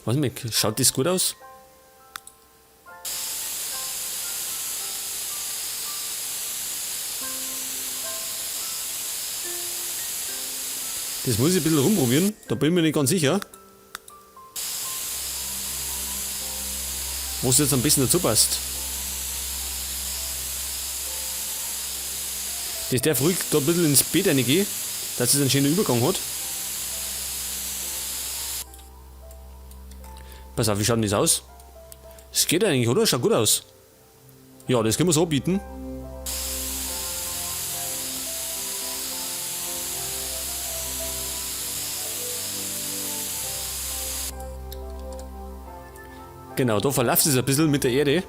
Was mir, schaut das gut aus? Das muss ich ein bisschen rumprobieren, da bin ich mir nicht ganz sicher. Wo es jetzt am besten dazu passt. Das darf ruhig da ein bisschen ins Beet reingehen, dass es einen schönen Übergang hat. Pass auf, wie schaut denn das aus? Das geht eigentlich, oder? Schaut gut aus. Ja, das können wir so bieten. Genau, da verläuft es ein bisschen mit der Erde.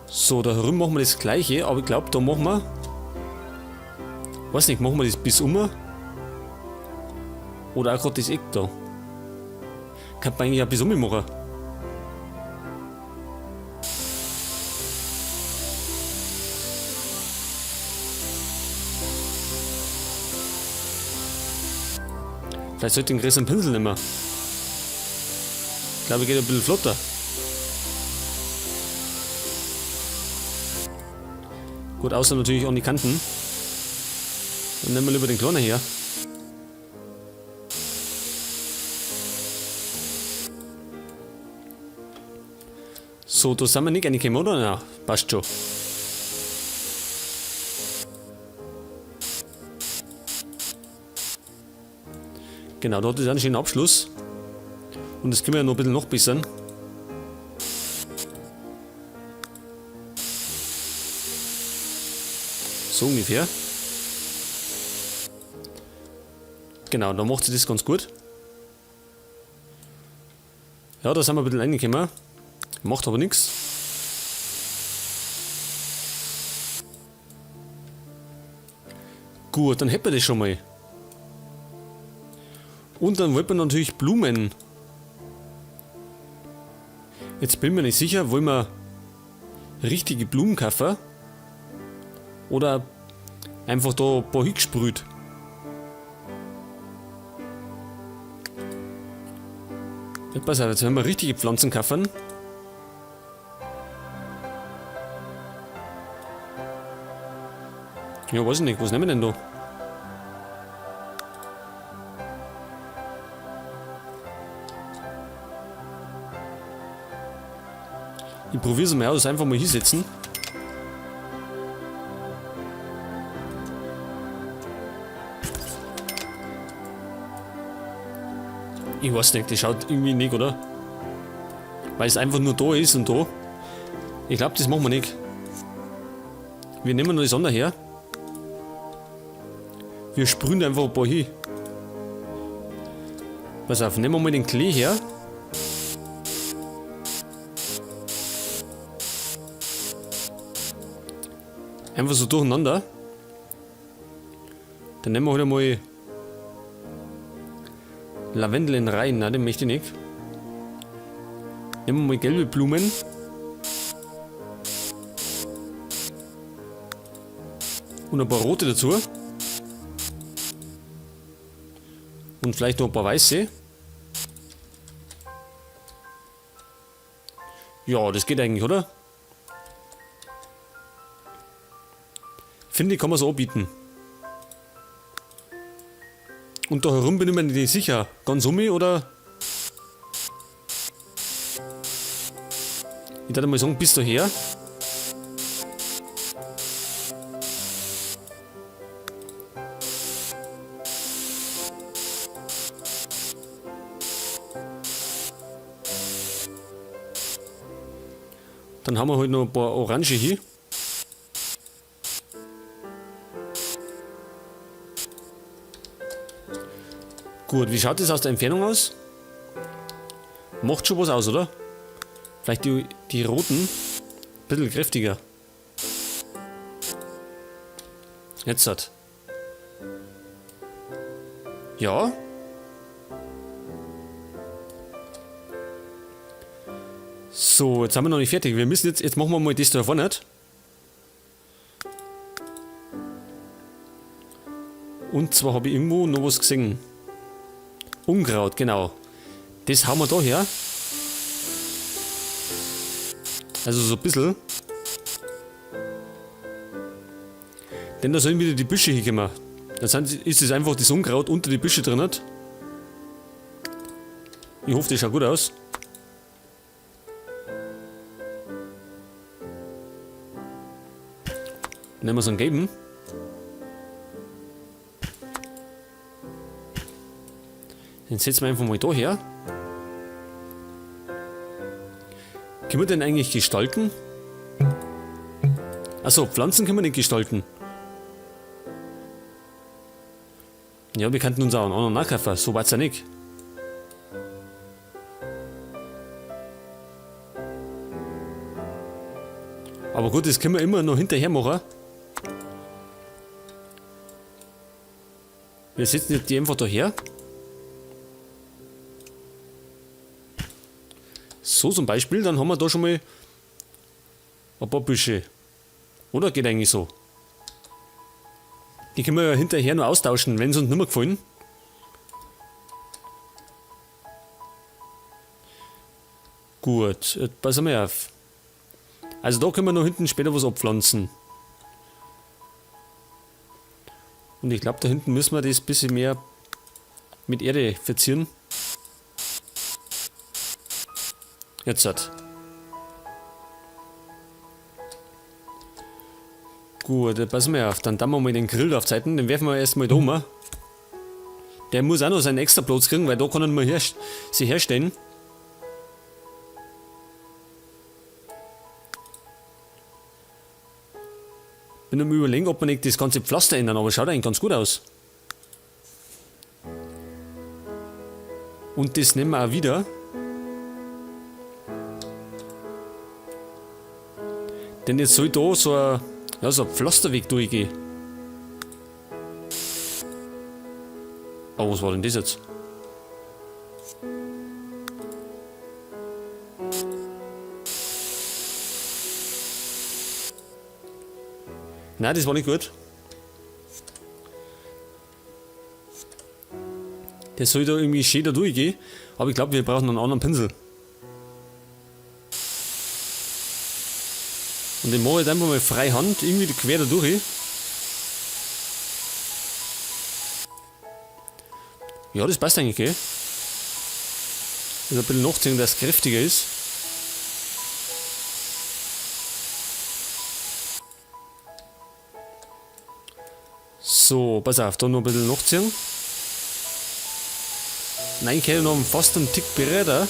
So, da herum machen wir das gleiche, aber ich glaube, da machen wir... Weiß nicht, machen wir das bis um? Oder auch gerade das Eck da. Kann man eigentlich auch bis um machen. Vielleicht sollte ich den größeren Pinsel nehmen. Ich glaube, geht ein bisschen flotter. Gut, außer natürlich an die Kanten. Dann nehmen wir lieber den kleinen her. So, da sind wir nicht reingekommen, oder? Ja, passt schon. Genau, da hat es einen schönen Abschluss. Und das können wir ja noch ein bisschen nachbessern. So ungefähr. Genau, da macht sie das ganz gut. Ja, da sind wir ein bisschen reingekommen. Macht aber nichts. Gut, dann hätten wir das schon mal. Und dann wollten wir natürlich Blumen. Jetzt bin ich mir nicht sicher, wollen wir richtige Blumen kaufen? Oder einfach da ein paar hingesprüht? Ja, pass auf, jetzt werden wir richtige Pflanzen kaufen. Ja, weiß ich nicht, was nehmen wir denn da? Ich probiere es mal aus, einfach mal hinsetzen. Ich weiß nicht, das schaut irgendwie nicht, oder? Weil es einfach nur da ist und da. Ich glaube, das machen wir nicht. Wir nehmen noch das andere her. Wir sprühen einfach ein paar hin. Pass auf, nehmen wir mal den Klee her. Einfach so durcheinander. Dann nehmen wir halt einmal Lavendel in rein, nein, den möchte ich nicht. Nehmen wir mal gelbe Blumen. Und ein paar rote dazu. Und vielleicht noch ein paar weiße. Ja, das geht eigentlich, oder? Finde ich, kann man so anbieten. Und da herum bin ich mir nicht sicher. Ganz um mich oder? Ich würde mal sagen, bis daher. Dann haben wir halt noch ein paar Orange hier. Gut, wie schaut das aus der Entfernung aus? Macht schon was aus, oder? Vielleicht die roten. Ein bisschen kräftiger. Jetzt hat. Ja. So, jetzt haben wir noch nicht fertig. Wir müssen jetzt machen wir mal das da vorne. Und zwar habe ich irgendwo noch was gesehen. Unkraut, genau. Das hauen wir da her. Also so ein bisschen. Denn da sollen wieder die Büsche hinkommen. Dann ist es einfach das Unkraut unter die Büsche drin. Ich hoffe, das schaut gut aus. Nehmen wir so einen gelben. Den setzen wir einfach mal da her. Können wir den eigentlich gestalten? Achso, Pflanzen können wir nicht gestalten. Ja, wir könnten uns auch einen anderen nachkaufen, so weit es ja nicht. Aber gut, das können wir immer noch hinterher machen. Wir setzen jetzt die einfach da her. So zum Beispiel, dann haben wir da schon mal ein paar Büsche. Oder geht eigentlich so? Die können wir ja hinterher noch austauschen, wenn sie uns nicht mehr gefallen. Gut, jetzt passen wir auf. Also da können wir noch hinten später was abpflanzen. Und ich glaube, da hinten müssen wir das ein bisschen mehr mit Erde verzieren. Jetzt hat. Gut, passen wir auf. Dann tun wir mal den Grill auf Zeiten. Den werfen wir erstmal da um. Der muss auch noch seinen extra Platz kriegen, weil da kann er nicht mehr sich herstellen. Bin am Überlegen, ob wir nicht das ganze Pflaster ändern, aber schaut eigentlich ganz gut aus. Und das nehmen wir auch wieder. Denn jetzt soll da so ein Pflasterweg durchgehen. Oh, was war denn das jetzt? Nein, das war nicht gut. Der soll da irgendwie schön da durchgehen. Aber ich glaube, wir brauchen einen anderen Pinsel. Und den mache ich einfach mal freihand, irgendwie quer da durch. Ja, das passt eigentlich, gell? Also ein bisschen nachziehen, dass es kräftiger ist. So, pass auf, da noch ein bisschen nachziehen. Nein, ich hätte noch fast einen Tick breiter.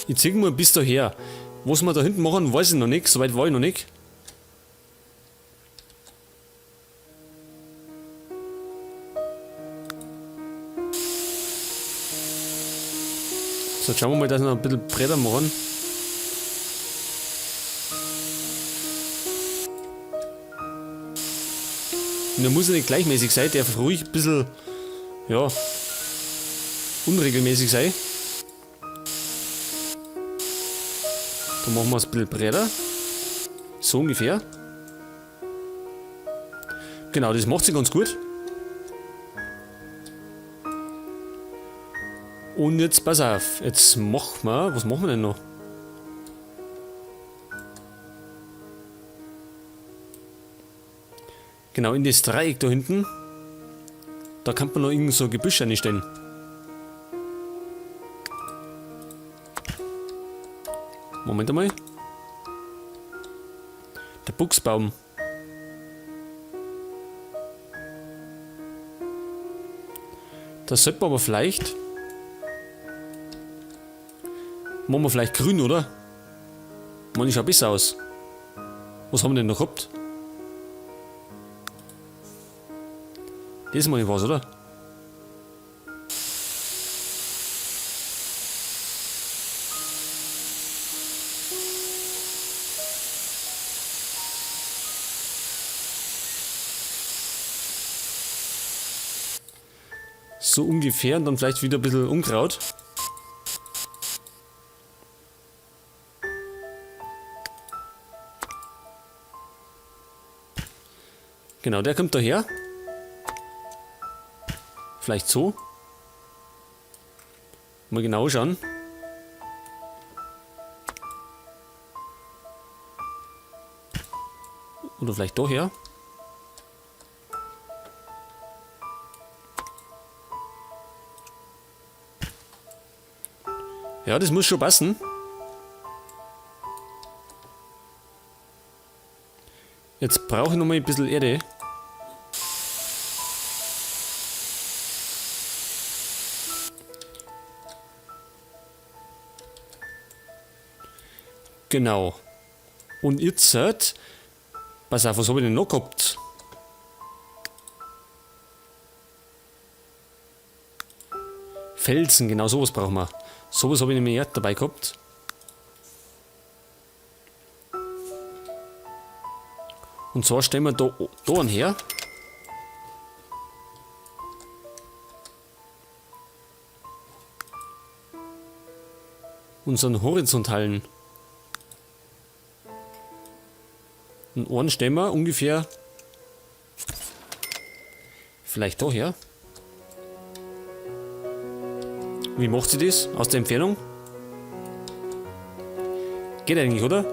Ich ziehe mal bis daher. Was wir da hinten machen, weiß ich noch nicht. Soweit war ich noch nicht. So, jetzt schauen wir mal, dass wir noch ein bisschen breiter machen. Und der muss ja nicht gleichmäßig sein, der darf ruhig ein bisschen, ja, unregelmäßig sein. Dann machen wir es ein bisschen breiter. So ungefähr. Genau, das macht sie ganz gut. Und jetzt pass auf, jetzt machen wir, was machen wir denn noch? Genau, in das Dreieck da hinten, da kann man noch irgend so ein Gebüsch einstellen. Moment einmal. Der Buchsbaum. Das sollte man aber vielleicht. Machen wir vielleicht grün, oder? Man, schaut besser aus. Was haben wir denn noch gehabt? Das ist mal nicht was, oder? So ungefähr und dann vielleicht wieder ein bisschen Unkraut. Genau, der kommt daher. Vielleicht so. Mal genau schauen. Oder vielleicht daher. Ja, das muss schon passen. Jetzt brauche ich noch mal ein bisschen Erde. Genau. Und jetzt, pass auf, was habe ich denn noch gehabt? Felsen, genau sowas brauchen wir. Sowas habe ich nämlich nicht dabei gehabt. Und zwar stellen wir da einen her. Unseren horizontalen. Und einen stellen wir ungefähr vielleicht daher. Wie macht sie das? Aus der Entfernung? Geht eigentlich, oder?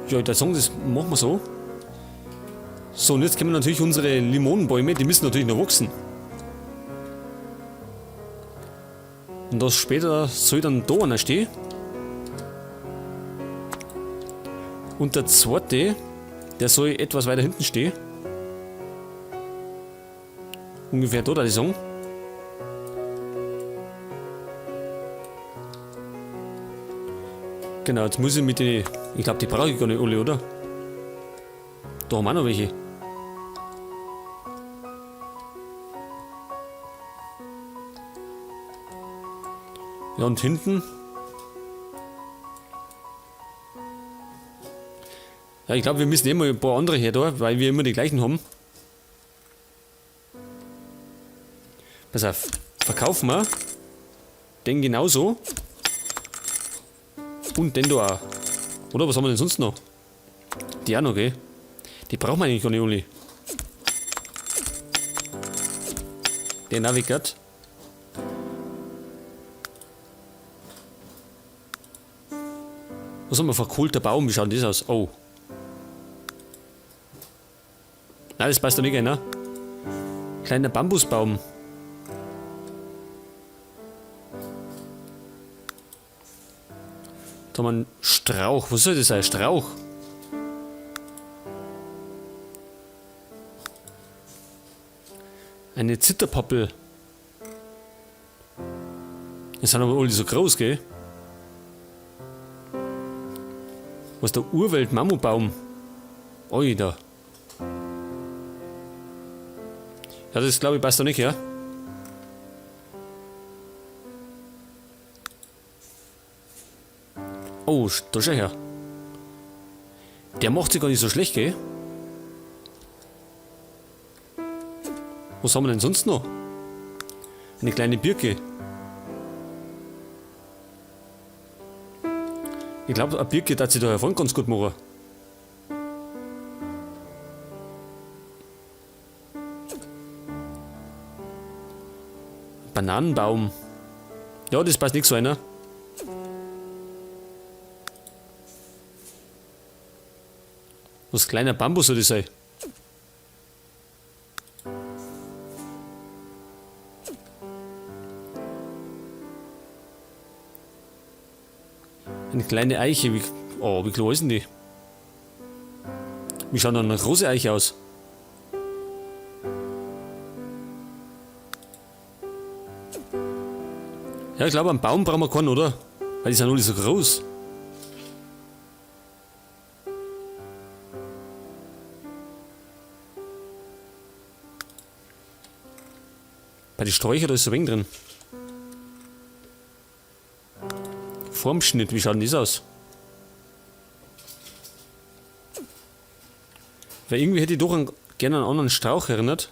Ja, ich würde sagen, das machen wir so. So, und jetzt können wir natürlich unsere Limonenbäume, die müssen natürlich noch wachsen. Und das später soll dann da einer stehen. Und der zweite, der soll etwas weiter hinten stehen. Ungefähr da, die sagen. Genau, jetzt muss ich mit den. Ich glaube, die brauche ich gar nicht alle, oder? Da haben wir auch noch welche. Ja, und hinten. Ja, ich glaube, wir müssen immer ein paar andere her da, weil wir immer die gleichen haben. Pass auf, verkaufen wir den genauso und den da auch. Oder was haben wir denn sonst noch? Die auch noch, gell? Die brauchen wir eigentlich gar nicht alle. Den auch weggehört. Was haben wir? Verkohlter Baum, wie schaut das aus? Oh. Nein, das passt doch nicht rein, ne? Kleiner Bambusbaum. Da haben wir einen Strauch. Was soll das sein? Strauch? Eine Zitterpappel. Das sind aber alle so groß, gell? Was ist der Urwald-Mammutbaum? Oida. Ja, das glaube ich passt doch nicht, ja? Oh, da schau her. Der macht sich gar nicht so schlecht, gell? Was haben wir denn sonst noch? Eine kleine Birke. Ich glaube, eine Birke darf sich da hervor ganz gut machen. Bananenbaum. Ja, das passt nicht so einer. Was kleiner Bambus soll das sein? Eine kleine Eiche. Wie klein ist denn die? Wie schaut denn eine große Eiche aus? Ja, ich glaube, einen Baum brauchen wir keinen, oder? Weil die sind alle so groß. Bei den Sträuchern, da ist so wenig drin. Formschnitt, wie schaut denn das aus? Weil irgendwie hätte ich doch gerne einen anderen Strauch erinnert.